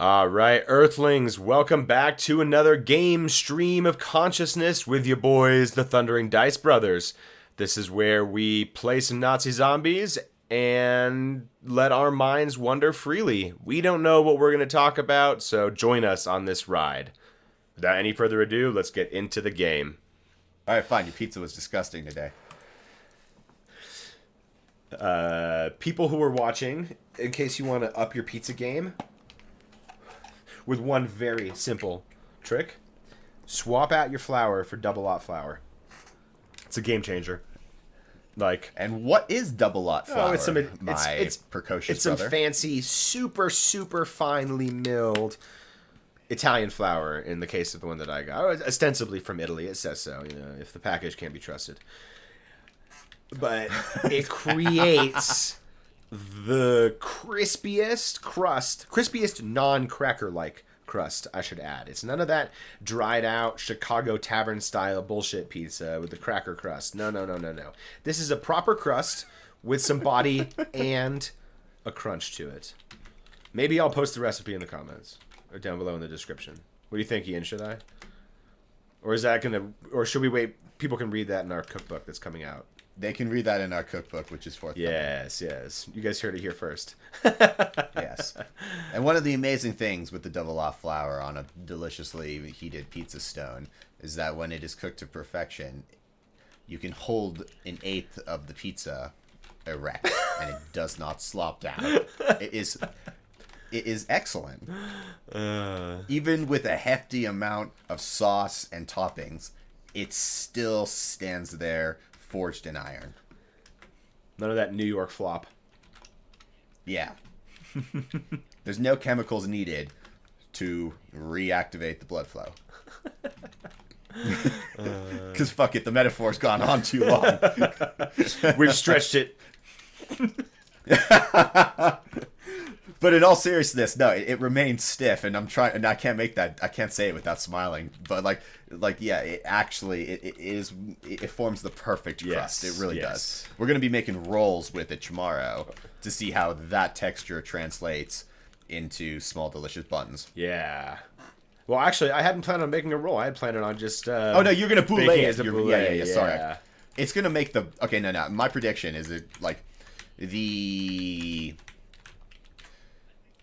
All right, Earthlings, welcome back to another game stream of consciousness with your boys, the Thundering Dice Brothers. This is where we play some Nazi zombies and let our minds wander freely. We don't know what we're going to talk about, so join us on this ride. Without any further ado, let's get into the game. All right, fine. Your pizza was disgusting today. People who are watching, in case you want to up your pizza game, with one very simple trick, swap out your flour for double lot flour. It's a game changer. And what is double lot flour? It's precocious some brother? fancy, super finely milled Italian flour. In the case of the one that I got, ostensibly from Italy, it says so. You know, if the package can't be trusted, but it creates the crispiest non-cracker-like crust, I should add. It's none of that dried out Chicago tavern style bullshit pizza with the cracker crust. No. This is a proper crust with some body and a crunch to it. Maybe I'll post the recipe in the comments or down below in the description. What do you think, Ian? Should I? Or should we wait? People can read that in our cookbook that's coming out. They can read that in our cookbook, which is forthcoming. Yes. You guys heard it here first. Yes. And one of the amazing things with the double lot flour on a deliciously heated pizza stone is that when it is cooked to perfection, you can hold an eighth of the pizza erect, and it does not slop down. It is excellent. Even with a hefty amount of sauce and toppings, it still stands there, forged in iron. None of that New York flop. Yeah. There's no chemicals needed to reactivate the blood flow. Because fuck it, the metaphor's gone on too long. We've stretched it. But in all seriousness, no, it remains stiff, and I can't make that. I can't say it without smiling. But yeah, it forms the perfect crust. It really does. We're gonna be making rolls with it tomorrow to see how that texture translates into small, delicious buns. Yeah. Well, actually, I hadn't planned on making a roll. I had planned on just. Oh no, you're gonna boulé it. As a boulé. Yeah. Sorry, it's gonna make the. Okay, no. My prediction is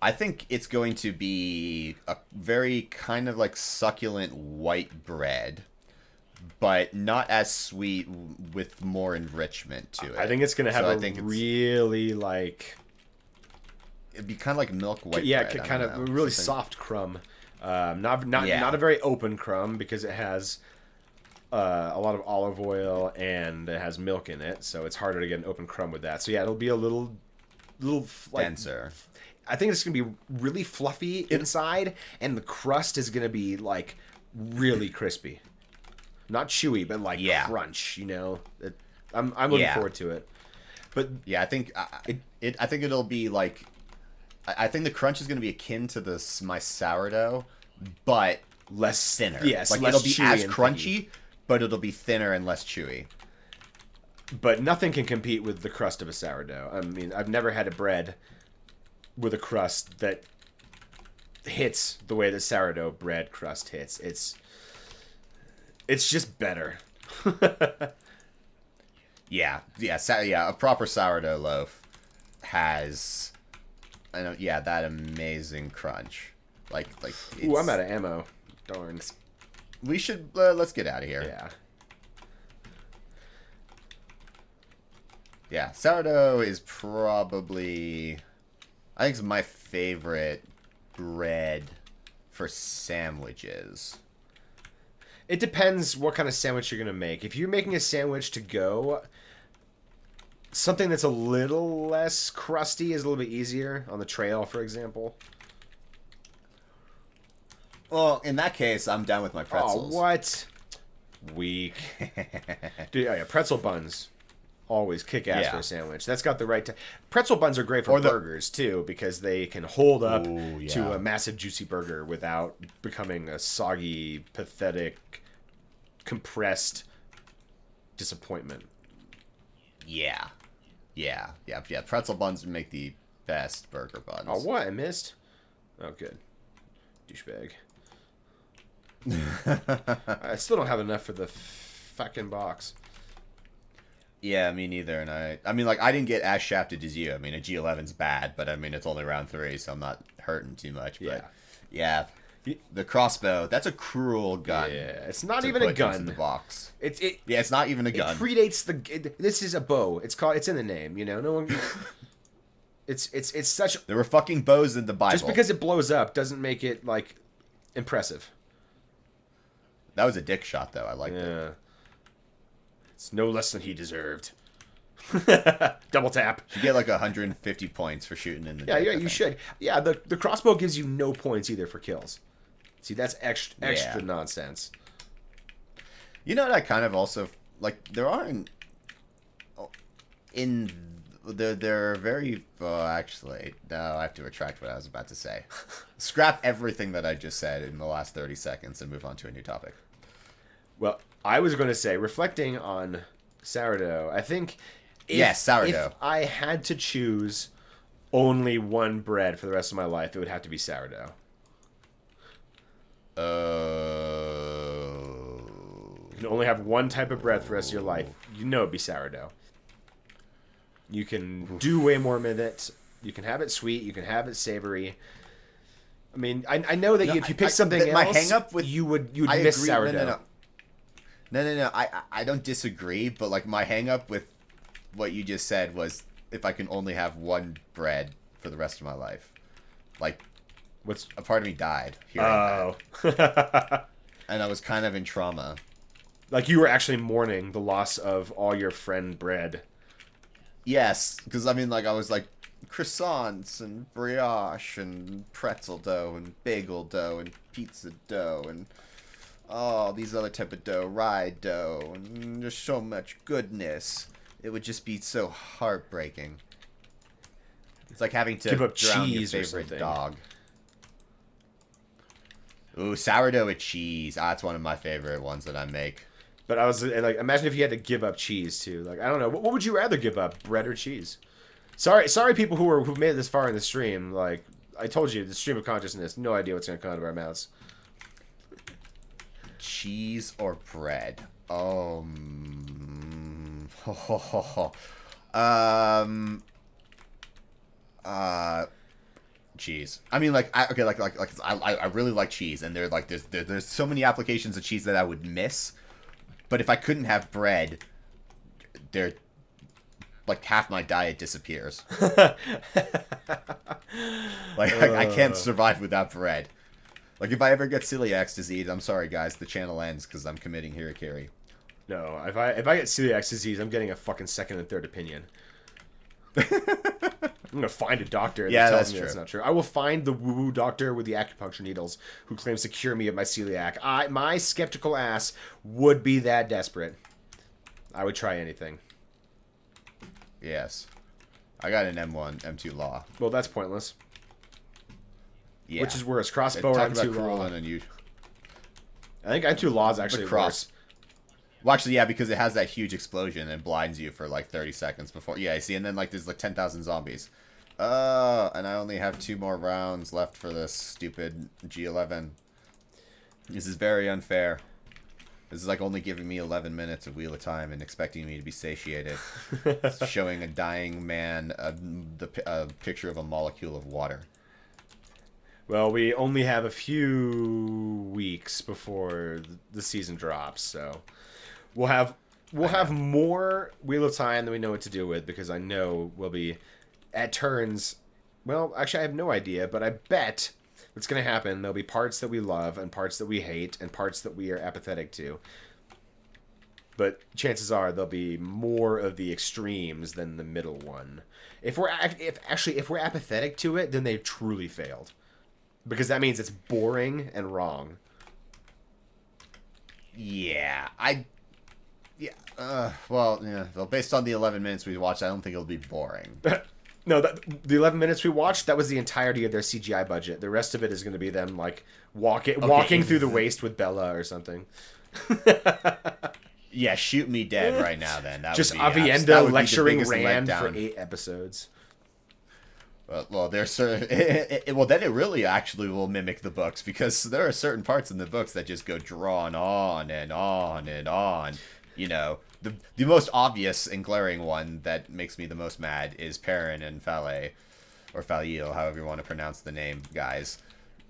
I think it's going to be a very kind of succulent white bread, but not as sweet, with more enrichment to it. I think it's going to have really it'd be kind of like milk white bread. Yeah, kind of really soft crumb. Not a very open crumb because it has a lot of olive oil and it has milk in it, so it's harder to get an open crumb with that. So yeah, it'll be a little denser. I think it's going to be really fluffy inside, and the crust is going to be, really crispy. Not chewy, but, crunch, you know? I'm looking forward to it. But yeah, I think it'll be, I think the crunch is going to be akin to my sourdough, but less thinner. Yes, it'll be as crunchy, but it'll be thinner and less chewy. But nothing can compete with the crust of a sourdough. I mean, I've never had a bread with a crust that hits the way the sourdough bread crust hits. It's just better. Yeah. A proper sourdough loaf has, that amazing crunch. Ooh, I'm out of ammo. Darn. We should let's get out of here. Yeah. Yeah, sourdough is probably, I think it's my favorite bread for sandwiches. It depends what kind of sandwich you're going to make. If you're making a sandwich to go, something that's a little less crusty is a little bit easier. On the trail, for example. Well, in that case, I'm down with my pretzels. Oh, what? Weak. Dude, yeah, pretzel buns. Always kick ass for a sandwich. That's got the right pretzel buns are great for burgers too, because they can hold up to a massive juicy burger without becoming a soggy, pathetic, compressed disappointment. Yeah. Pretzel buns make the best burger buns. Oh, what? I missed? Oh, good. Douchebag. I still don't have enough for the fucking box. Yeah, me neither. And I mean, like, I didn't get as shafted as you. I mean, a G11's bad, but I mean, it's only round 3, so I'm not hurting too much. But yeah, the crossbow, that's a cruel gun. Yeah, it's not even a gun. Into the box. Yeah, it's not even a gun. It predates this is a bow. It's in the name, you know. No one. It's such. There were fucking bows in the Bible. Just because it blows up doesn't make it like impressive. That was a dick shot, though. I liked it. It's no less than he deserved. Double tap. You get like 150 points for shooting in the dick, yeah, you should. Yeah, the crossbow gives you no points either for kills. See, that's extra nonsense. You know what I kind of also... Like, there aren't... They're very... actually, no, I have to retract what I was about to say. Scrap everything that I just said in the last 30 seconds and move on to a new topic. Well, I was going to say, reflecting on sourdough, I think sourdough. If I had to choose only one bread for the rest of my life, it would have to be sourdough. You can only have one type of bread for the rest of your life. You know it'd be sourdough. You can do way more with it. You can have it sweet. You can have it savory. I mean, I know that if you pick something else, my hang up with you would miss sourdough. No. I don't disagree, but like my hang up with what you just said was if I can only have one bread for the rest of my life. Like, a part of me died hearing that. And I was kind of in trauma. Like you were actually mourning the loss of all your friend bread. Yes, because I mean, like, I was like, croissants and brioche and pretzel dough and bagel dough and pizza dough and these other type of dough, rye dough, and just so much goodness. It would just be so heartbreaking. It's like having to give up drown cheese your favorite dog. Ooh, sourdough with cheese. That's one of my favorite ones that I make. But I was like, imagine if you had to give up cheese too. Like, I don't know, what would you rather give up, bread or cheese? Sorry, people who made it this far in the stream. Like, I told you, the stream of consciousness, no idea what's gonna come out of our mouths. Cheese or bread? Cheese. I mean, like, I really like cheese, and there's so many applications of cheese that I would miss. But if I couldn't have bread, like half my diet disappears. Like I can't survive without bread. Like if I ever get celiac disease, I'm sorry guys, the channel ends because I'm committing harakiri. No, if I get celiac disease, I'm getting a fucking second and third opinion. I'm gonna find a doctor that tells me that's not true. I will find the woo-woo doctor with the acupuncture needles who claims to cure me of my celiac. My skeptical ass would be that desperate. I would try anything. Yes. I got an M1, M2 law. Well, that's pointless. Yeah. Which is worse, crossbow or M2 law? I think M2 law is actually worse. Well, actually, yeah, because it has that huge explosion and blinds you for like 30 seconds before. Yeah, I see, and then like there's like 10,000 zombies. And I only have 2 more rounds left for this stupid G11. This is very unfair. This is like only giving me 11 minutes of Wheel of Time and expecting me to be satiated. It's showing a dying man a picture of a molecule of water. Well, we only have a few weeks before the season drops, so we'll have more Wheel of Time than we know what to do with, because I know we'll be at turns. Well, actually, I have no idea, but I bet what's going to happen, there'll be parts that we love and parts that we hate and parts that we are apathetic to. But chances are there'll be more of the extremes than the middle one. If we're apathetic to it, then they've truly failed, because that means it's boring and wrong. Yeah, well, based on the 11 minutes we watched, I don't think it'll be boring. No, the 11 minutes we watched, that was the entirety of their CGI budget. The rest of it is going to be them like walking through the waste with Bella or something. Yeah, shoot me dead right now then. Just Avienda lecturing Rand for 8 episodes. Well, there's certain. Well, then it really actually will mimic the books, because there are certain parts in the books that just go drawn on and on and on. You know, the most obvious and glaring one that makes me the most mad is Perrin and Faile, or Faile, however you want to pronounce the name, guys.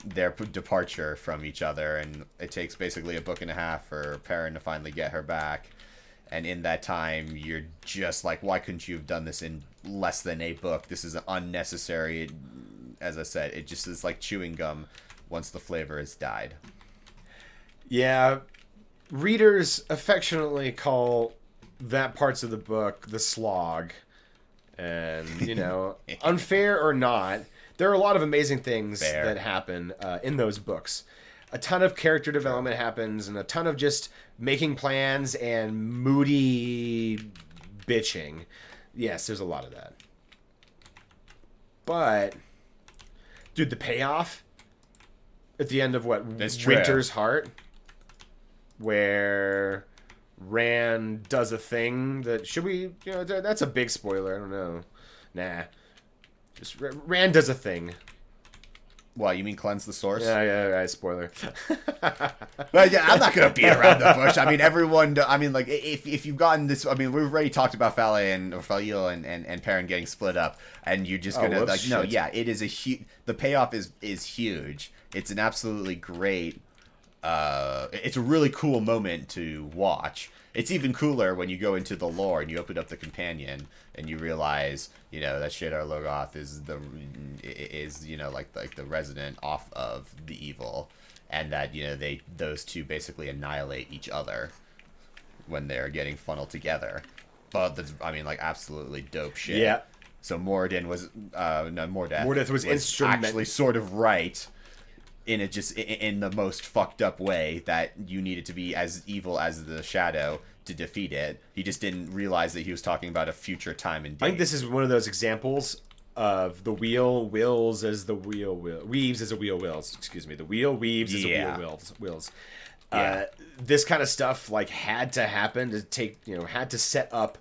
Their departure from each other, and it takes basically a book and a half for Perrin to finally get her back. And in that time, you're just like, why couldn't you have done this in less than a book? This is unnecessary. As I said, it just is like chewing gum once the flavor has died. Yeah, readers affectionately call that parts of the book the slog. And, you know, unfair or not, there are a lot of amazing things that happen in those books. A ton of character development happens, and a ton of just making plans and moody bitching. Yes, there's a lot of that. But, dude, the payoff at the end of Winter's Heart, where Rand does a thing that, should we, you know, that's a big spoiler. I don't know. Nah. Just Rand does a thing. What, you mean cleanse the source? Yeah, spoiler. Well, yeah, I'm not going to beat around the bush. I mean, everyone, I mean, like, if you've gotten this, I mean, we've already talked about Faile and Perrin getting split up, and you're just going to, like, no, yeah, it is the payoff is huge. It's an absolutely great, it's a really cool moment to watch. It's even cooler when you go into the lore and you open up the companion and you realize, you know, that Shadar Logoth is you know, like the resident off of the evil, and that, you know, those two basically annihilate each other when they're getting funneled together. But I mean, like, absolutely dope shit. Yeah. So Mordeth was actually sort of right. In the most fucked up way, that you needed to be as evil as the Shadow to defeat it. He just didn't realize that he was talking about a future time and date. I think this is one of those examples of the wheel wills as the wheel weaves as a wheel wills. Excuse me, the wheel weaves as a wheel wills. Yeah. This kind of stuff, like, had to happen to take, you know, had to set up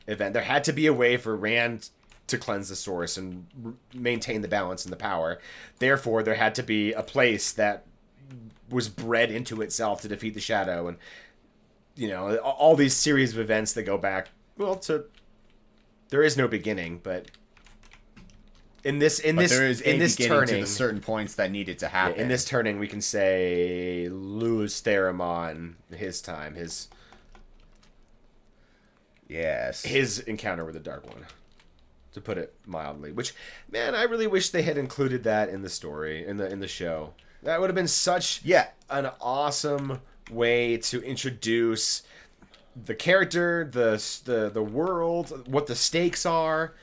event. There had to be a way for Rand to cleanse the source and maintain the balance and the power. Therefore, there had to be a place that was bred into itself to defeat the Shadow, and, you know, all these series of events that go back, well, to, there is no beginning, but in this turning, to the certain points that needed to happen. Yeah, in this turning, we can say Lews Therin, his encounter with the Dark One, to put it mildly. Which, man, I really wish they had included that in the story, in the show. That would have been such an awesome way to introduce the character, the world, what the stakes are.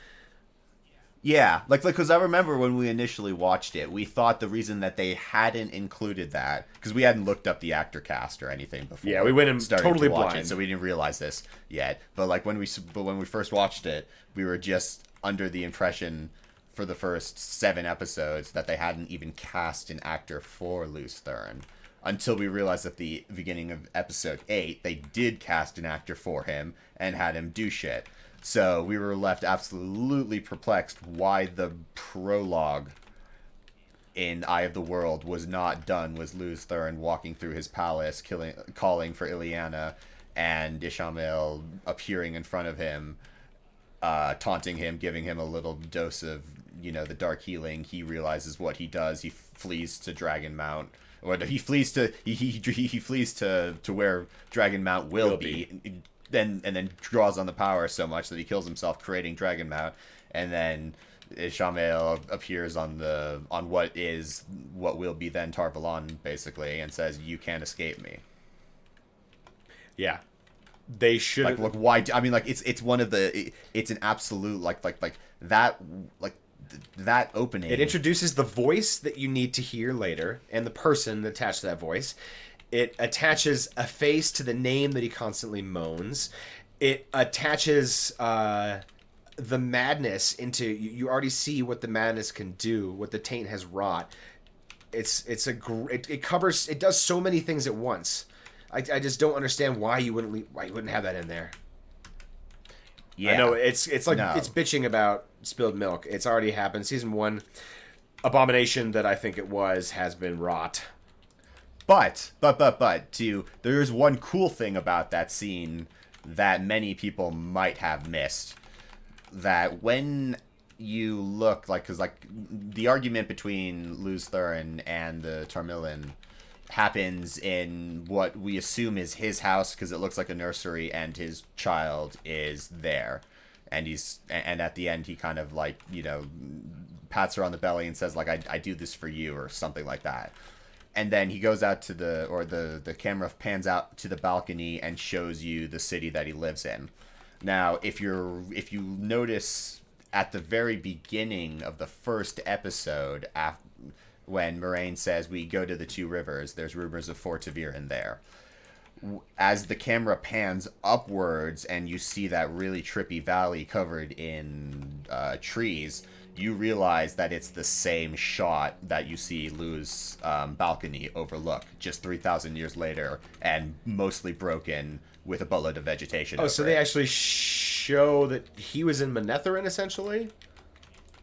Yeah, like because I remember when we initially watched it, we thought the reason that they hadn't included that, because we hadn't looked up the actor cast or anything before. Yeah, we went in totally blind, it, so we didn't realize this yet. But like when we first watched it, we were just under the impression for the first 7 episodes that they hadn't even cast an actor for Lews Therin, until we realized at the beginning of episode 8 they did cast an actor for him and had him do shit. So we were left absolutely perplexed why the prologue in Eye of the World was not done with Lews Therin walking through his palace, calling for Elayne, and Ishamael appearing in front of him, taunting him, giving him a little dose of, you know, the dark healing. He realizes what he does. He flees to Dragonmount. Or he flees to where Dragonmount will be. And then draws on the power so much that he kills himself, creating Dragonmount, and then Ishamael appears on what will be then Tar Valon, basically, and says, "You can't escape me." Yeah, they should. Like, look, why? I mean, like, it's one of the. It's an absolute like that that opening. It introduces the voice that you need to hear later, and the person attached to that voice. It attaches a face to the name that he constantly moans. It attaches the madness into... You already see what the madness can do, what the taint has wrought. It covers... It does so many things at once. I just don't understand why you wouldn't have that in there. Yeah. I know it's like No. it's bitching about spilled milk. It's already happened. Season 1 abomination that I think it was has been wrought. But there's one cool thing about that scene that many people might have missed. That when you look, like, because, like, the argument between Lews Therin and the Tarmillan happens in what we assume is his house, because it looks like a nursery, and his child is there. And at the end, he kind of, like, you know, pats her on the belly and says, like, I do this for you, or something like that. And then he goes out to the camera pans out to the balcony and shows you the city that he lives in. Now, if you notice at the very beginning of the first episode, when Moraine says we go to the Two Rivers, there's rumors of Fort Therin there. As the camera pans upwards and you see that really trippy valley covered in trees, you realize that it's the same shot that you see Lews' balcony overlook just 3,000 years later, and mostly broken with a boatload of vegetation. Oh, so they actually show that he was in Manetheren, essentially?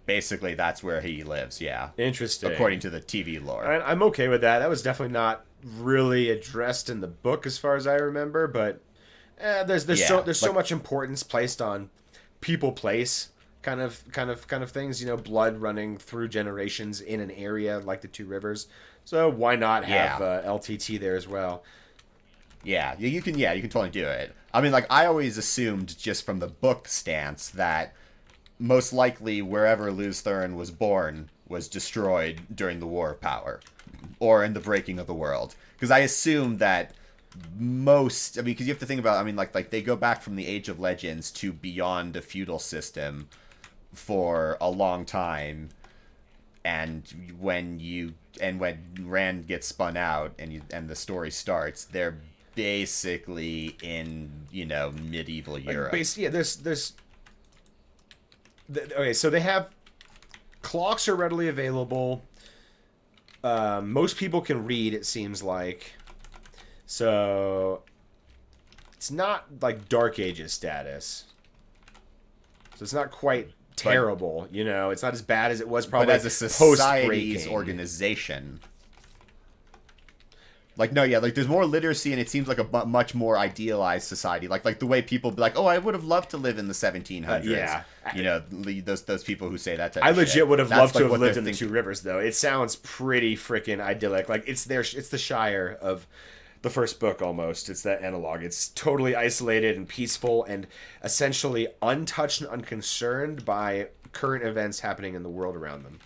Basically, that's where he lives, yeah. Interesting. According to the TV lore. I'm okay with that. That was definitely not really addressed in the book as far as I remember, but there's so much importance placed on people place kind of things, you know, blood running through generations in an area like the Two Rivers. So why not have LTT there as well? Yeah, you can totally do it. I mean, like, I always assumed just from the book stance that most likely wherever Lews Therin was born was destroyed during the War of Power or in the breaking of the world. Because I assume that because you have to think about, I mean, like they go back from the Age of Legends to beyond a feudal system for a long time, and when Rand gets spun out and the story starts, they're basically in, you know, medieval Europe. Okay, so they have clocks are readily available. Most people can read, it seems like. So it's not like Dark Ages status. So it's not quite terrible, you know. It's not as bad as it was probably as a society's organization. Like, no, yeah, like, there's more literacy, and it seems like a much more idealized society. Like the way people be like, oh, I would have loved to live in the 1700s. Yeah. You know, those people who say that type I of shit. legit would have loved to have lived in the Two Rivers, though. It sounds pretty freaking idyllic. Like, it's the Shire of the first book, almost. It's that analog. It's totally isolated and peaceful and essentially untouched and unconcerned by current events happening in the world around them.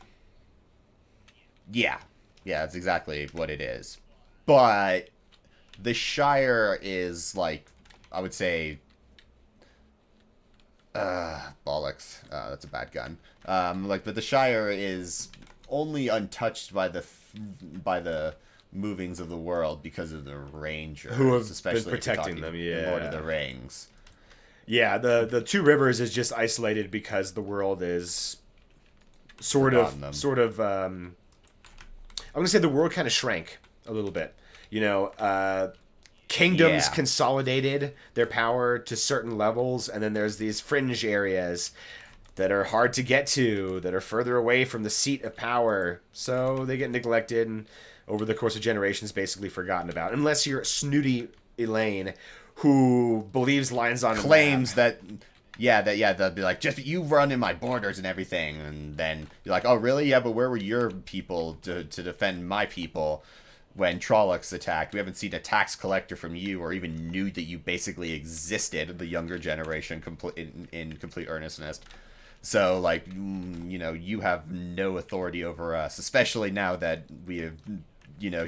Yeah. Yeah, that's exactly what it is. But the Shire is, like, I would say, bollocks. That's a bad gun. But the Shire is only untouched by the movings of the world because of the Rangers, who have especially been protecting them. Yeah, Lord of the Rings. Yeah, the Two Rivers is just isolated because the world is sort of. I'm gonna say the world kind of shrank a little bit. You know, kingdoms consolidated their power to certain levels, and then there's these fringe areas that are hard to get to, that are further away from the seat of power, so they get neglected and over the course of generations basically forgotten about. Unless you're snooty Elayne, who believes lines on claims that they'll be like, just you run in my borders and everything, and then you're like, oh really? Yeah, but where were your people to defend my people when Trollocs attacked? We haven't seen a tax collector from you, or even knew that you basically existed, the younger generation, in complete earnestness. So, like, you know, you have no authority over us, especially now that we have, you know,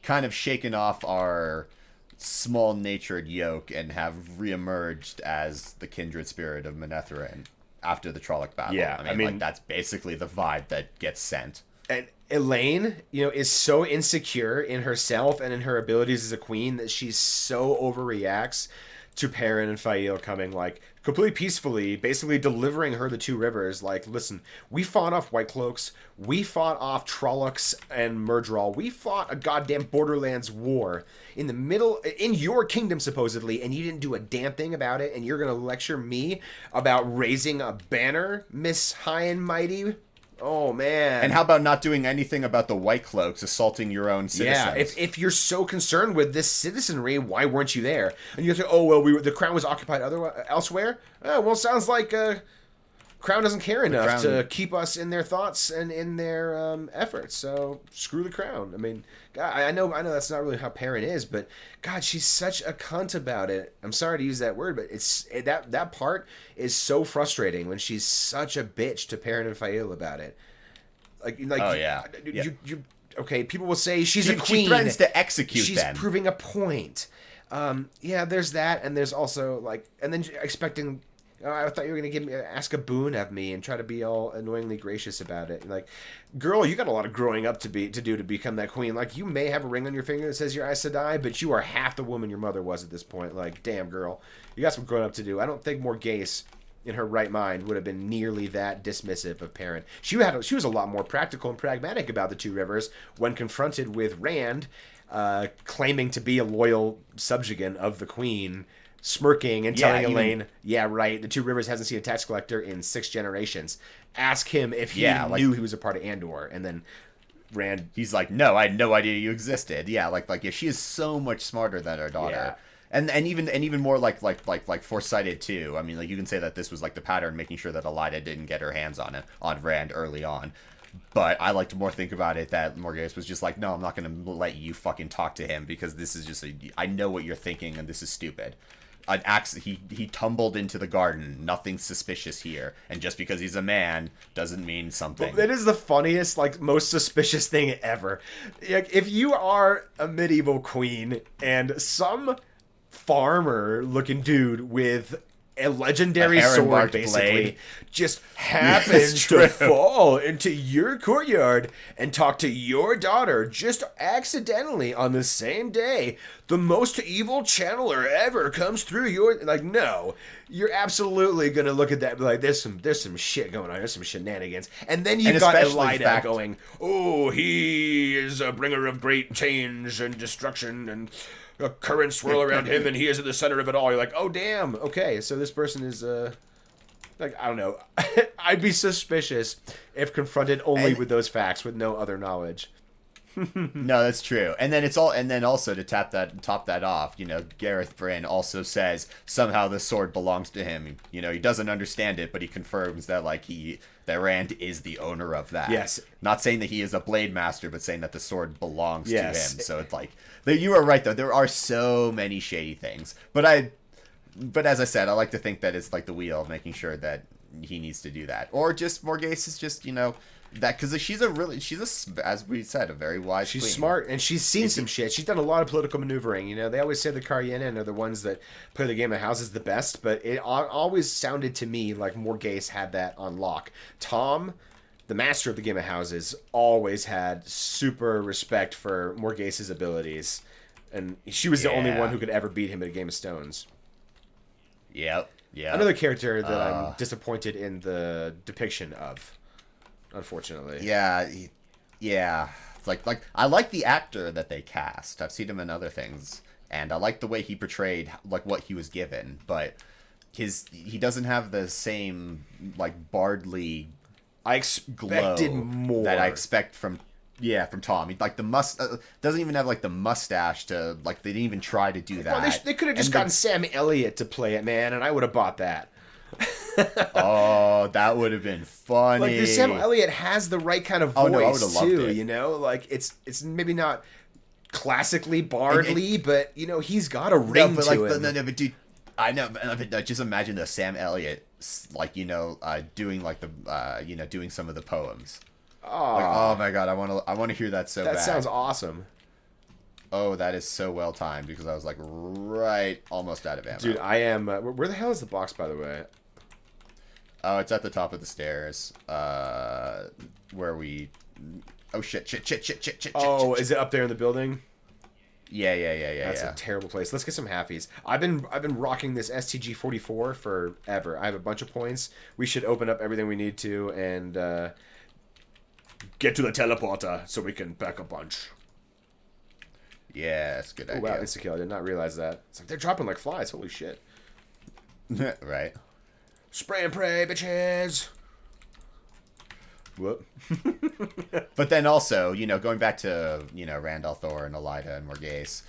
kind of shaken off our small-natured yoke and have reemerged as the kindred spirit of Manetheren after the Trolloc battle. Yeah, I mean, like, that's basically the vibe that gets sent. And Elayne, you know, is so insecure in herself and in her abilities as a queen that she so overreacts to Perrin and Faile coming, like, completely peacefully, basically delivering her the two rivers. Like, listen, we fought off White Cloaks, we fought off Trollocs and Murdral, we fought a goddamn Borderlands war in the middle, in your kingdom, supposedly, and you didn't do a damn thing about it, and you're gonna lecture me about raising a banner, Miss High and Mighty? Oh, man. And how about not doing anything about the White Cloaks assaulting your own citizens? Yeah, if you're so concerned with this citizenry, why weren't you there? And you say, oh, well, the crown was occupied elsewhere? Oh, well, sounds like crown doesn't care enough to keep us in their thoughts and in their efforts. So screw the crown. I mean, God, I know that's not really how Perrin is, but God, she's such a cunt about it. I'm sorry to use that word, but that part is so frustrating when she's such a bitch to Perrin and Faile about it. Like oh yeah, you okay, people will say she's a queen. She threatens to execute She's them. proving a point. Yeah, there's that, and there's also, like, and then expecting, oh, I thought you were going to ask a boon of me and try to be all annoyingly gracious about it. Like, girl, you got a lot of growing up to do to become that queen. Like, you may have a ring on your finger that says you're Aes Sedai, but you are half the woman your mother was at this point. Like, damn, girl, you got some growing up to do. I don't think Morgase, in her right mind, would have been nearly that dismissive of Perrin. She was a lot more practical and pragmatic about the two rivers when confronted with Rand claiming to be a loyal subjugant of the queen, smirking and telling Elayne, yeah, right, the two rivers hasn't seen a tax collector in 6 generations. Ask him if he knew he was a part of Andor. And then Rand, he's like, no, I had no idea you existed. Yeah, like yeah, she is so much smarter than her daughter. Yeah. And even more like foresighted too. I mean, like, you can say that this was like the pattern, making sure that Elaida didn't get her hands on Rand early on. But I like to more think about it that Morgase was just like, no, I'm not going to let you fucking talk to him because this is just I know what you're thinking and this is stupid. An axe, he tumbled into the garden. Nothing suspicious here. And just because he's a man doesn't mean something. Well, it is the funniest, like, most suspicious thing ever. Like, if you are a medieval queen and some farmer-looking dude with a legendary sword, basically, blade, just happens to fall into your courtyard and talk to your daughter just accidentally on the same day, the most evil channeler ever comes through your, like, no, you're absolutely gonna look at that and be like, there's some shit going on, there's some shenanigans. And then you've got Elaida going, oh, he is a bringer of great change and destruction, and a current swirl around him, and he is at the center of it all. You're like, oh, damn. Okay, so this person is, like, I don't know. I'd be suspicious if confronted only with those facts, with no other knowledge. No, that's true. And then also to top that off, you know, Gareth Bryn also says somehow the sword belongs to him. You know, he doesn't understand it, but he confirms that, like, that Rand is the owner of that. Yes. Not saying that he is a blade master, but saying that the sword belongs to him. So it's like, you are right though. There are so many shady things, but as I said, I like to think that it's like the wheel, making sure that he needs to do that, or just Morgase is just, you know, that, because she's as we said, a very wise She's queen. Smart, and she's seen some shit. She's done a lot of political maneuvering. You know, they always say the Karyenan are the ones that play the game of houses the best, but it always sounded to me like Morgase had that on lock. Thom, the master of the game of houses, always had super respect for Morgase's abilities, and she was the only one who could ever beat him at a Game of Stones. Yep. Yeah. Another character that I'm disappointed in the depiction of, unfortunately. Yeah. It's like I like the actor that they cast. I've seen him in other things, and I like the way he portrayed, like, what he was given, but he doesn't have the same, like, bardly I expected more that I expect from Thom. He, like, the doesn't even have, like, the mustache to, like, they didn't even try to do that. Well, they could have just gotten Sam Elliott to play it, man, and I would have bought that. Oh, that would have been funny. Like, the Sam Elliott has the right kind of voice too, you know? Like, it's maybe not classically bardly, but, you know, he's got a ring to him. But dude, I know, but just imagine the Sam Elliott, like, you know, doing, like, the you know, doing some of the poems. Oh my god, I want to hear that so bad. That sounds awesome. Oh, that is so well timed, because I was, like, right almost out of ammo. Dude, I am. Where the hell is the box, by the way? Oh, it's at the top of the stairs. Where we. Oh shit! Oh, is it up there in the building? That's a terrible place. Let's get some halfies. I've been rocking this STG 44 forever. I have a bunch of points. We should open up everything we need to and get to the teleporter so we can pack a bunch. Yeah, that's a good idea. Wow, insta-kill. I did not realize that. It's like they're dropping like flies. Holy shit. Right. Spray and pray, bitches. Whoop. But then also, going back to, Rand al'Thor and Elaida and Morghese,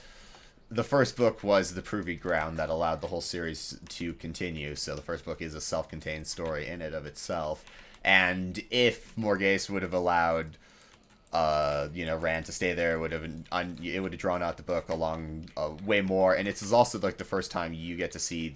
the first book was the proving ground that allowed the whole series to continue. So the first book is a self-contained story in and of itself. And if Morghese would have allowed, Rand to stay there, it would have drawn out the book along way more. And it's also like the first time you get to see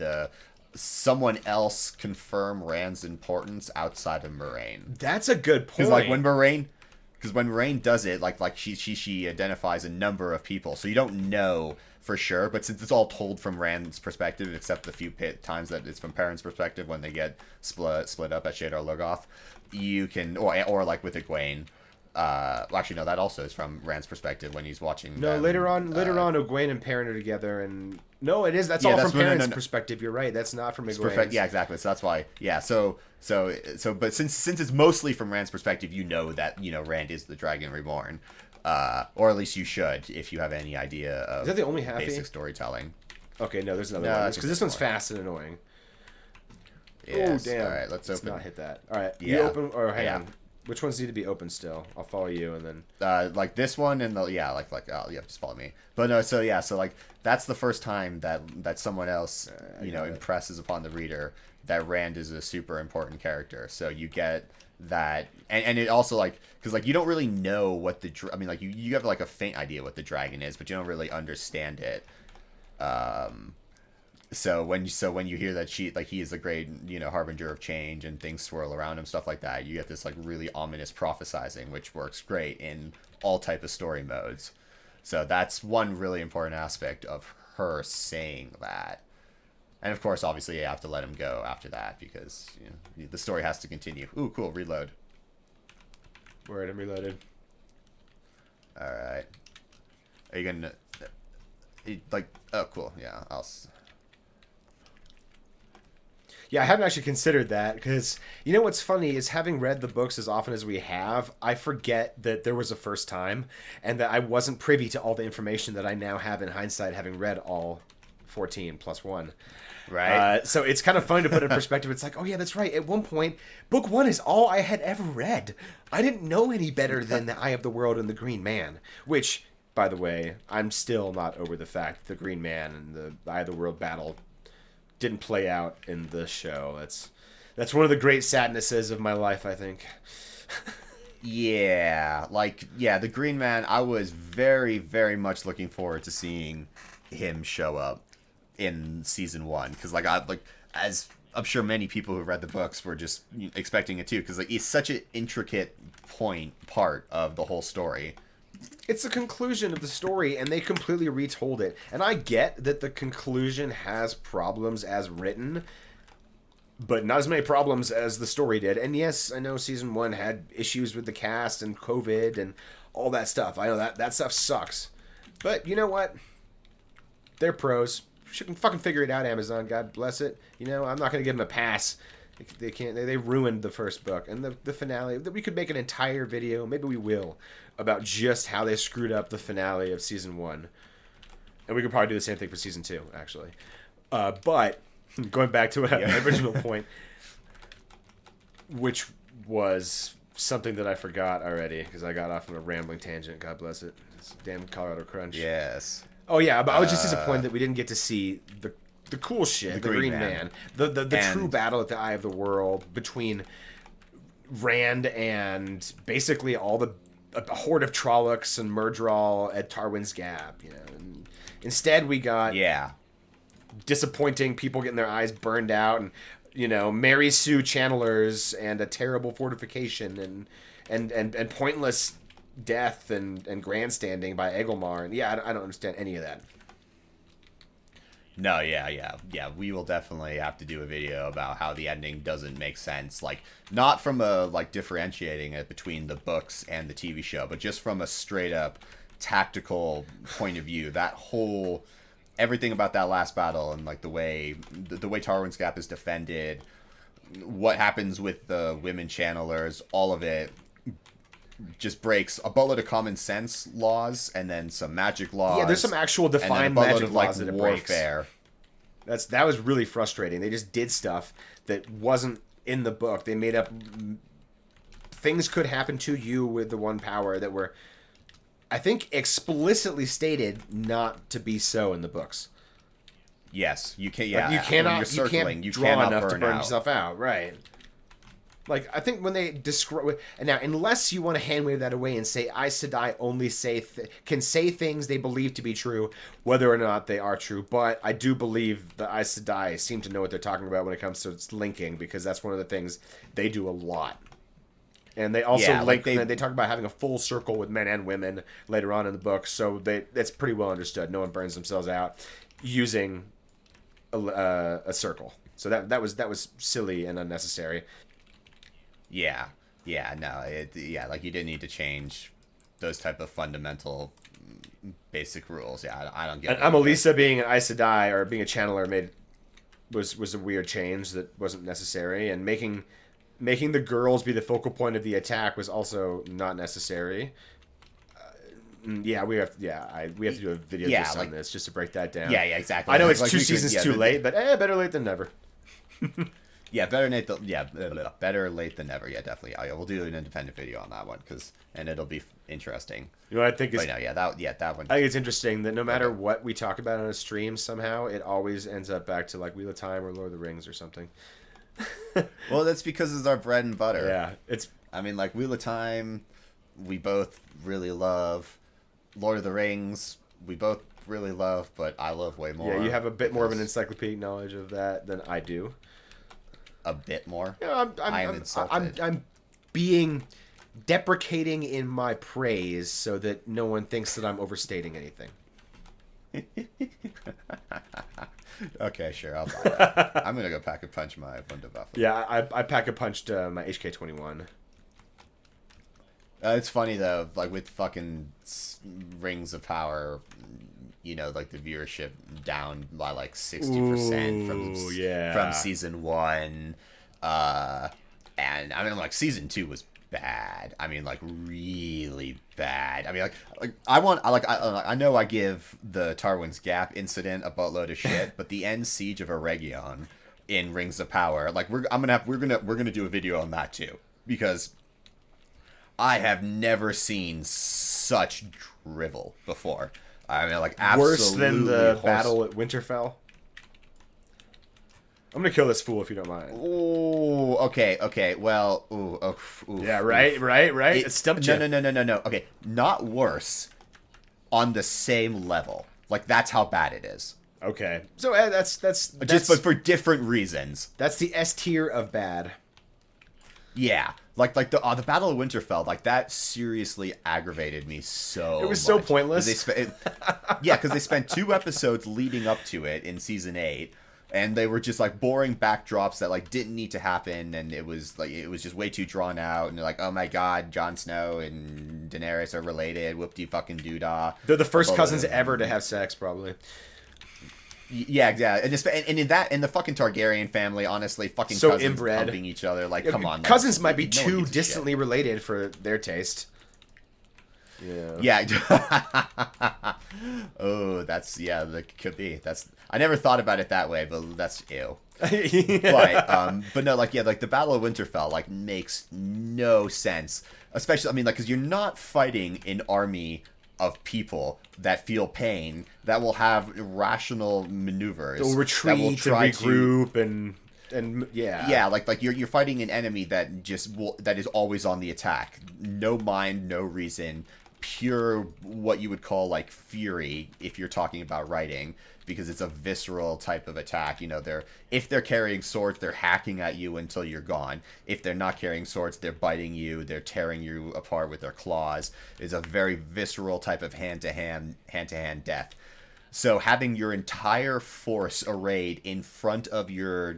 someone else confirm Rand's importance outside of Moiraine. That's a good point. Because when Moiraine does it, like she identifies a number of people, so you don't know for sure. But since it's all told from Rand's perspective, except the few times that it's from Perrin's perspective when they get split up at Shadar Logoth, you can or like with Egwene. Actually, no, that also is from Rand's perspective when he's watching. No, later on, Egwene and Perrin are together, and no, it is. That's all from Perrin's perspective. You're right. That's not from Egwene's. Yeah, exactly. So that's why. Yeah. So, but since it's mostly from Rand's perspective, that Rand is the Dragon Reborn, or at least you should if you have any idea of. Is that the only halfie? Basic storytelling? Okay, no, there's another one. Because this one's fast and annoying. Yes. Oh damn! All right, let's not hit that. All right, yeah. You open or hang on. Which ones need to be open still? I'll follow you and then... like this one and just follow me. But no, so like that's the first time that someone else, impresses upon the reader that Rand is a super important character. So you get that, and it also because you don't really know what you have like a faint idea what the dragon is, but you don't really understand it. So when you hear that he is the great harbinger of change and things swirl around him, stuff like that, you get this like really ominous prophesizing, which works great in all type of story modes. So that's one really important aspect of her saying that. And of course, obviously, you have to let him go after that because the story has to continue. Ooh, cool, reload. Word, I'm reloaded. All right. Are you gonna Oh, cool. Yeah, Yeah, I hadn't actually considered that because what's funny is having read the books as often as we have, I forget that there was a first time and that I wasn't privy to all the information that I now have in hindsight, having read all 14 plus 1. Right. So it's kind of fun to put in perspective. It's like, oh yeah, that's right. At one point, book 1 is all I had ever read. I didn't know any better than the Eye of the World and the Green Man, which, by the way, I'm still not over the fact the Green Man and the Eye of the World battle didn't play out in the show. That's one of the great sadnesses of my life, I think. The Green Man, I was very, very much looking forward to seeing him show up in season 1 because as I'm sure many people who read the books were just expecting it too because it's such an intricate part of the whole story. It's the conclusion of the story, and they completely retold it. And I get that the conclusion has problems as written, but not as many problems as the story did. And yes, I know season 1 had issues with the cast and COVID and all that stuff. I know that stuff sucks. But you know what? They're pros. You can fucking figure it out, Amazon. God bless it. I'm not going to give them a pass. They can't. They ruined the first book and the finale. We could make an entire video, maybe we will, about just how they screwed up the finale of season 1, and we could probably do the same thing for season 2, actually. But going back to my original point, which was something that I forgot already because I got off on a rambling tangent. God bless it. It's damn Colorado Crunch. Yes. Oh yeah, but I was just disappointed that we didn't get to see the cool shit, the Green Man. The true battle at the Eye of the World between Rand and basically all a horde of Trollocs and Myrddraal at Tarwin's Gap. And instead we got disappointing people getting their eyes burned out, and Mary Sue channelers and a terrible fortification and pointless death and grandstanding by Egelmar. And I don't understand any of that. No, yeah. We will definitely have to do a video about how the ending doesn't make sense. Not from a differentiating it between the books and the TV show, but just from a straight up tactical point of view. That whole everything about that last battle and like the way Tarwin's Gap is defended, what happens with the women channelers, all of it just breaks a boatload of common sense laws and then some magic laws. Yeah, there's some actual defined magic laws that it warfare. Breaks. That was really frustrating. They just did stuff that wasn't in the book. They made up things could happen to you with the one power that were, I think, explicitly stated not to be so in the books. Yes, you can. Yeah, like you can't draw enough to burn out. yourself out, right? Like, I think when they describe... And now, unless you want to hand wave that away and say Aes Sedai only can say things they believe to be true, whether or not they are true. But I do believe the Aes Sedai seem to know what they're talking about when it comes to linking, because that's one of the things they do a lot. And they also they talk about having a full circle with men and women later on in the book, so that's pretty well understood. No one burns themselves out using a circle. So that was silly and unnecessary. Yeah, no, like you didn't need to change those type of fundamental basic rules. Yeah, I don't get it. And Amelisa being an Aes Sedai or being a channeler was a weird change that wasn't necessary, and making the girls be the focal point of the attack was also not necessary. We have to do a video just on this just to break that down. Yeah, exactly. I know it's 2 seasons too late, but better late than never. Yeah, better late than never. Yeah, definitely. We'll do an independent video on that one and it'll be interesting. You know what I think is? That one. I think it's interesting that no matter what we talk about on a stream, somehow it always ends up back to like Wheel of Time or Lord of the Rings or something. Well, that's because it's our bread and butter. Yeah, I mean, like Wheel of Time, we both really love. Lord of the Rings, we both really love, but I love way more. Yeah, you have a bit more of an encyclopedic knowledge of that than I do. A bit more. Yeah, I'm insulted. I'm being deprecating in my praise so that no one thinks that I'm overstating anything. Okay, sure, I'll buy that. I'm gonna go pack a punch my Wunderwaffe. Yeah, I pack a punched my HK-21. It's funny though, like with fucking Rings of Power, you know, like the viewership down by like 60% from season 1, and I mean, like season 2 was bad. I mean, like really bad. I mean, I know I give the Tarwin's Gap incident a boatload of shit, but the end siege of Eregion in Rings of Power, like we're gonna do a video on that too, because I have never seen such drivel before. I mean, like, absolutely worse than the battle at Winterfell. I'm gonna kill this fool if you don't mind. Ooh, okay. Well, ooh. Yeah, right. It stumped you. No. Okay, not worse. On the same level. Like, that's how bad it is. Okay, so that's just, but for different reasons. That's the S tier of bad. Yeah, like the Battle of Winterfell, like that seriously aggravated me so much. It was so pointless. Because they spent 2 episodes leading up to it in season 8, and they were just like boring backdrops that like didn't need to happen, and it was just way too drawn out. And they're like, oh my god, Jon Snow and Daenerys are related. Whoop-de fucking doodah. They're the first cousins ever to have sex, probably. Yeah, and in the fucking Targaryen family, honestly, fucking so cousins inbred. Pumping each other, like, come on. Cousins might be too distantly related for their taste. Yeah. Oh, that could be. I never thought about it that way, but that's ew. But no, like the Battle of Winterfell, like, makes no sense. Especially, I mean, like, because you're not fighting an army of people that feel pain, that will have irrational maneuvers. They'll retreat, that will try and regroup, and yeah, like you're fighting an enemy that that is always on the attack. No mind, no reason, pure what you would call like fury if you're talking about writing, because it's a visceral type of attack. You know, if they're carrying swords, they're hacking at you until you're gone. If they're not carrying swords, they're biting you, they're tearing you apart with their claws. It's a very visceral type of hand-to-hand death. So having your entire force arrayed in front of your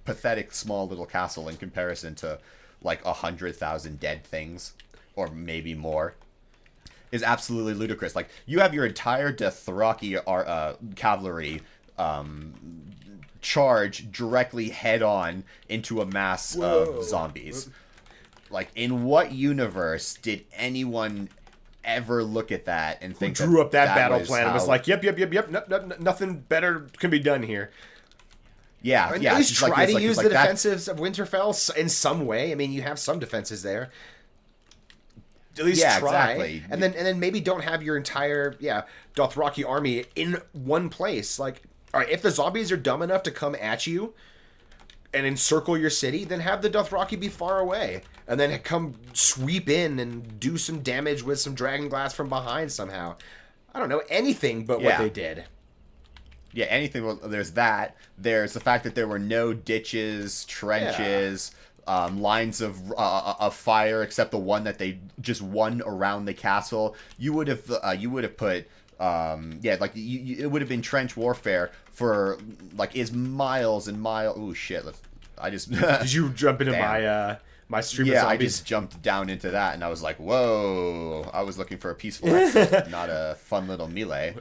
pathetic small little castle in comparison to like 100,000 dead things, or maybe more, is absolutely ludicrous. Like, you have your entire Dothraki cavalry charge directly head on into a mass of zombies. Like, in what universe did anyone ever look at that and think drew up that battle was plan and was like, yep, nothing better can be done here? Yeah, I mean, yeah. at least try to use the that... defensives of Winterfell in some way. I mean, you have some defenses there. At least try, exactly. and then maybe don't have your entire Dothraki army in one place. Like, all right, if the zombies are dumb enough to come at you and encircle your city, then have the Dothraki be far away, and then come sweep in and do some damage with some dragon glass from behind somehow. I don't know, anything but what they did. Yeah, anything. Well, there's that. There's the fact that there were no ditches, trenches. Lines of fire, except the one that they just won around the castle. You would have put it would have been trench warfare for like is miles and miles. Oh shit! Did you jump into my stream of zombies? I just jumped down into that, and I was like, whoa! I was looking for a peaceful exit, not a fun little melee.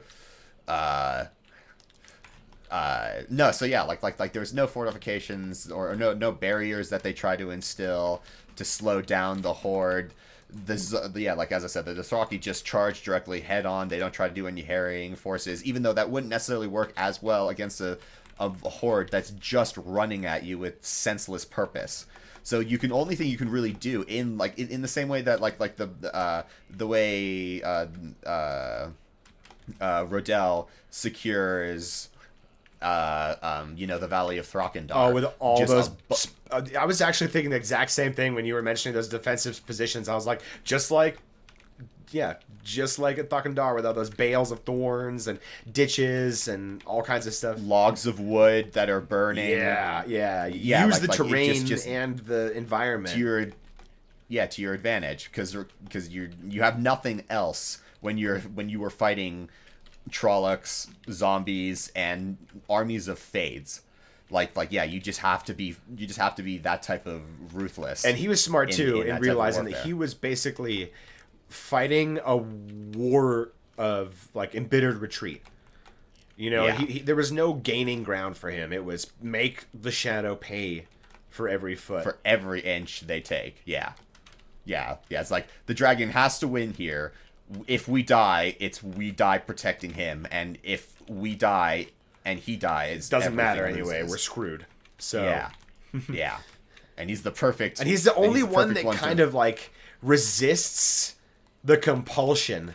No, so yeah, like there's no fortifications or no barriers that they try to instill to slow down the horde. Like as I said, the Dothraki just charge directly head on. They don't try to do any harrying forces, even though that wouldn't necessarily work as well against a horde that's just running at you with senseless purpose. So only thing you can really do in the same way that the way Rodell secures the Valley of Thakandar. Oh, with all those... I was actually thinking the exact same thing when you were mentioning those defensive positions. I was like, just like at Thakandar, with all those bales of thorns and ditches and all kinds of stuff. Logs of wood that are burning. Yeah. Use the terrain and the environment. To your advantage, because you have nothing else when you were fighting Trollocs, zombies, and armies of Fades. You just have to be that type of ruthless. And he was smart too in realizing that he was basically fighting a war of embittered retreat. There was no gaining ground for him. It was make the shadow pay for every foot, for every inch they take. Yeah. It's like the dragon has to win here. If we die, we die protecting him, and if we die and he dies, doesn't matter anyway. Loses. We're screwed. So yeah, and he's the perfect, and he's the only one that kind of resists the compulsion.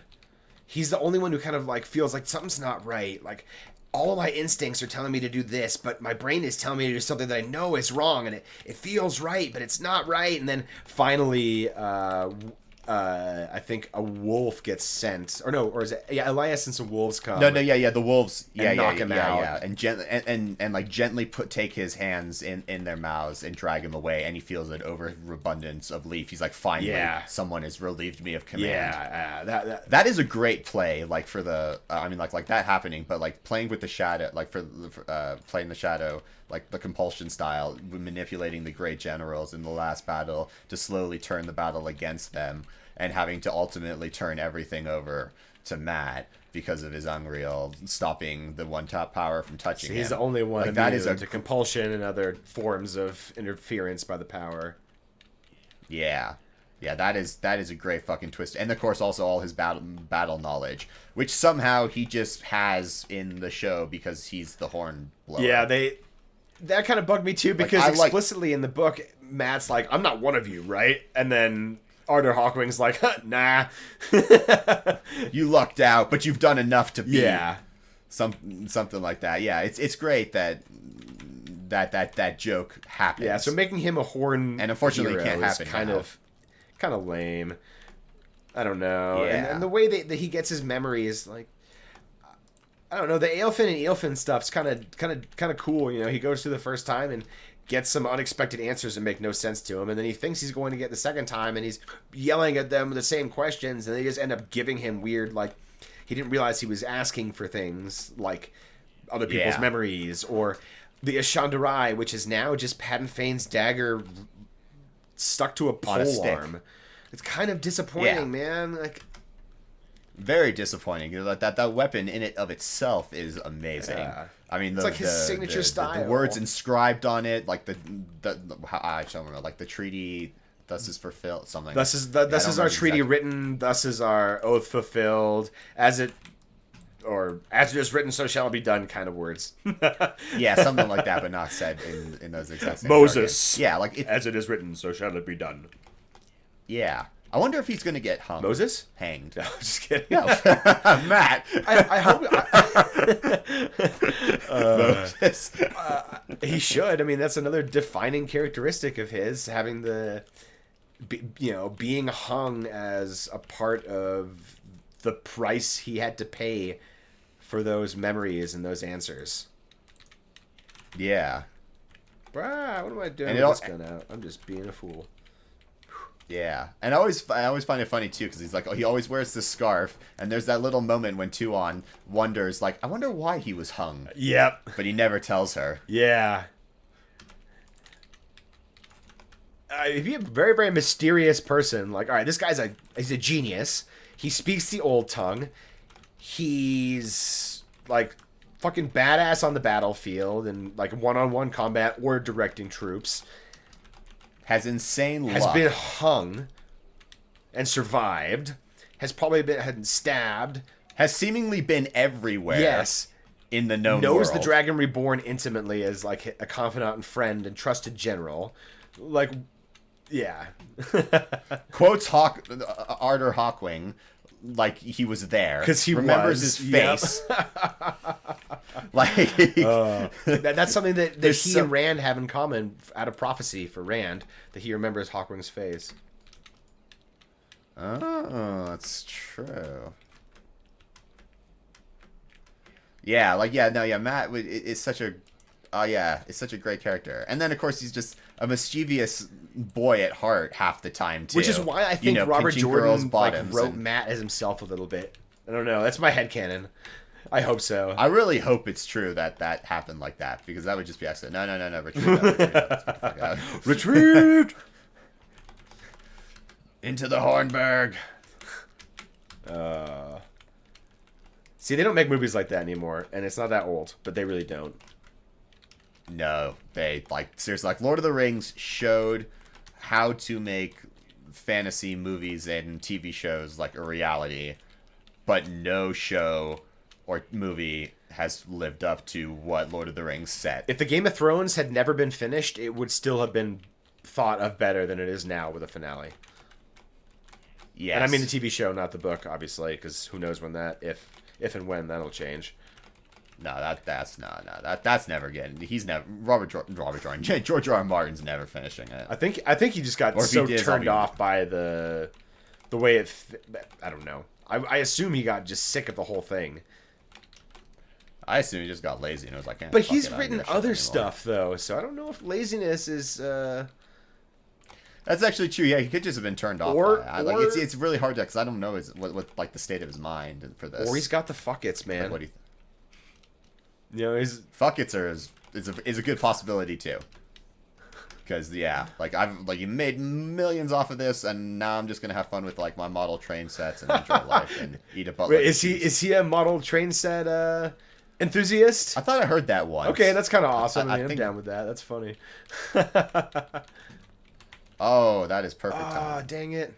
He's the only one who kind of feels like something's not right. Like, all of my instincts are telling me to do this, but my brain is telling me to do something that I know is wrong, and it feels right, but it's not right. And then finally, I think a wolf gets sent, or is it? Yeah, Elias and some wolves come. No, the wolves, knock him out, and gently take his hands in their mouths and drag him away, and he feels an overabundance of leaf. He's like, finally, someone has relieved me of command. Yeah, that is a great play, for the, that happening, but playing with the shadow, playing the shadow, the compulsion style, manipulating the great generals in the last battle to slowly turn the battle against them, and having to ultimately turn everything over to Matt because of his unreal stopping the one top power from touching him. He's the only one that is to compulsion and other forms of interference by the power. Yeah, that is a great fucking twist, and of course also all his battle knowledge, which somehow he just has in the show because he's the horn blower. Yeah, that kind of bugged me too, because explicitly in the book, Matt's like, I'm not one of you, right? And then Ardor Hawkwing's like, nah. You lucked out, but you've done enough to be something like that. Yeah, it's great that joke happens. Yeah, so making him a horn, and unfortunately can't happen. Kind of lame. I don't know. Yeah. And the way that he gets his memory is I don't know. The Aelfin and Eilfin stuff's kind of cool. He goes through the first time and gets some unexpected answers that make no sense to him, and then he thinks he's going to get the second time, and he's yelling at them the same questions, and they just end up giving him weird, he didn't realize he was asking for things like other people's memories, or the Ashandarai, which is now just Padden Fane's dagger stuck to a pole arm. It's kind of disappointing, man. Very disappointing. That weapon in it of itself is amazing. Yeah. I mean, It's like his signature style. The words inscribed on it, like I don't remember, like the treaty. Thus is fulfilled. Something. Thus is our treaty written. Thus is our oath fulfilled. As it is written, so shall it be done. Kind of words. Yeah, something like that, but not said in those exact same Moses. jargon. Yeah, like as it is written, so shall it be done. Yeah. I wonder if he's going to get hung. Moses? Hanged. No, I'm just kidding. No. Matt. I hope... Moses. He should. I mean, that's another defining characteristic of his, having being hung as a part of the price he had to pay for those memories and those answers. Yeah. Brah, what am I doing with this gun out? I'm just being a fool. Yeah, and I always find it funny too because he's like, he always wears this scarf, and there's that little moment when Tuon wonders, like, I wonder why he was hung. Yep. But he never tells her. Yeah. He'd be a very, very mysterious person. Like, all right, this guy's he's a genius. He speaks the old tongue. He's like fucking badass on the battlefield and like one-on-one combat or directing troops. Has insane luck. Has been hung and survived. Has probably been stabbed. Has seemingly been everywhere. Yes. In the known Knows world. the Dragon Reborn intimately as like a confidant and friend and trusted general. Like, yeah. Quotes Arthur Hawkwing like he was there. Because he remembers his face. Like that's something that he and Rand have in common out of prophecy for Rand, that he remembers Hawkwing's face. Oh, that's true. Yeah, Matt is such a it's such a great character. And then of course he's just a mischievous boy at heart half the time too. Which is why I think Robert Jordan wrote Matt as himself a little bit. I don't know. That's my headcanon. I hope so. I really hope it's true that happened like that, because that would just be accident. No. Retreat. Retreat! Into the Hornburg. See, they don't make movies like that anymore, and it's not that old, but they really don't. No, they, seriously, Lord of the Rings showed how to make fantasy movies and TV shows like a reality, but no show or movie has lived up to what Lord of the Rings set. If the Game of Thrones had never been finished, it would still have been thought of better than it is now with a finale. Yes. And I mean the TV show, not the book, obviously, because who knows when if and when that'll change. No, that's never getting. He's never George R. R. Martin's never finishing it. I think he just got so turned off by the way I don't know. I assume he got just sick of the whole thing. I assume he just got lazy and was like, but he's written other stuff though, so I don't know if laziness is. That's actually true. Yeah, he could just have been turned off. It's really hard to, because I don't know what the state of his mind for this. Or he's got the fuckets, man. What do you his fuckets is a good possibility too. Because I've you made millions off of this, and now I'm just gonna have fun with my model train sets and enjoy life and eat a buttload. Wait, is he a model train set enthusiast? I thought I heard that once. Okay, that's kind of awesome. I'm down with that. That's funny. Oh, that is perfect. Ah, dang it!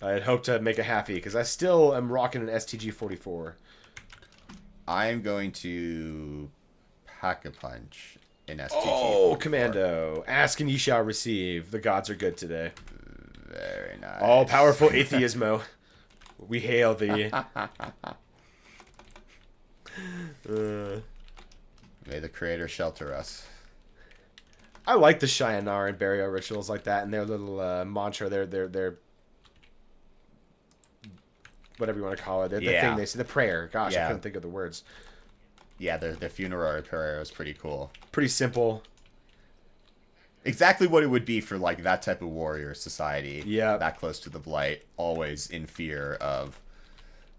I had hoped to make a halfie because I still am rocking an STG-44. I am going to pack a punch in STG. Oh, Commando! Ask and ye shall receive. The gods are good today. Very nice. All powerful atheismo. We hail thee. May the Creator shelter us. I like the Shire and burial rituals like that, and their little mantra, their whatever you want to call it, the thing they say, the prayer. Gosh, I couldn't think of the words. Yeah, their funerary prayer is pretty cool. Pretty simple. Exactly what it would be for that type of warrior society. Yeah, that close to the blight, always in fear of,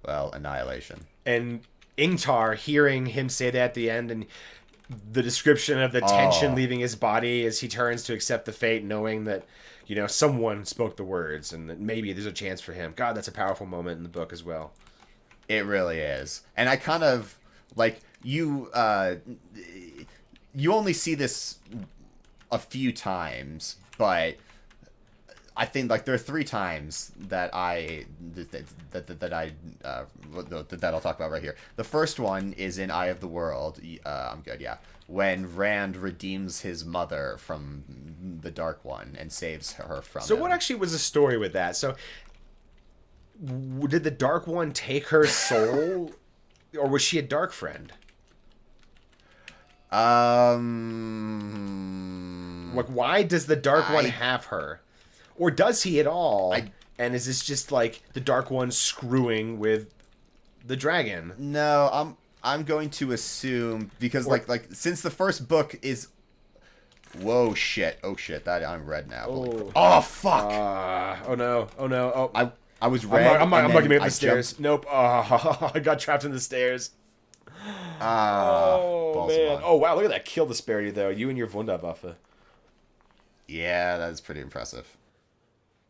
annihilation. And Ingtar, hearing him say that at the end, and the description of the tension leaving his body as he turns to accept the fate, knowing that you know, someone spoke the words, and that maybe there's a chance for him. God, that's a powerful moment in the book as well. It really is. And I kind of, like, you only see this a few times, but I think, like, there are 3 times that I'll talk about right here. The first one is in Eye of the World. I'm good, yeah. When Rand redeems his mother from the Dark One and saves her from So him. what actually was the story with that? So did the Dark One take her soul, or was she a Dark Friend? Like, why does the Dark One have her? Or does he at all? And is this just like the Dark One screwing with the dragon? No, I'm going to assume because like since the first book is whoa shit. Oh shit, that I'm red now. Oh fuck. Oh no. Oh. I was red. I'm not getting up the stairs. Nope. Oh, I got trapped in the stairs. Oh man. Oh wow, look at that kill disparity though. You and your Wunderwaffe. Yeah, that's pretty impressive.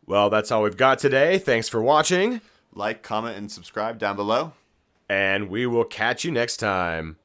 Well, that's all we've got today. Thanks for watching. Like, comment, and subscribe down below. And we will catch you next time.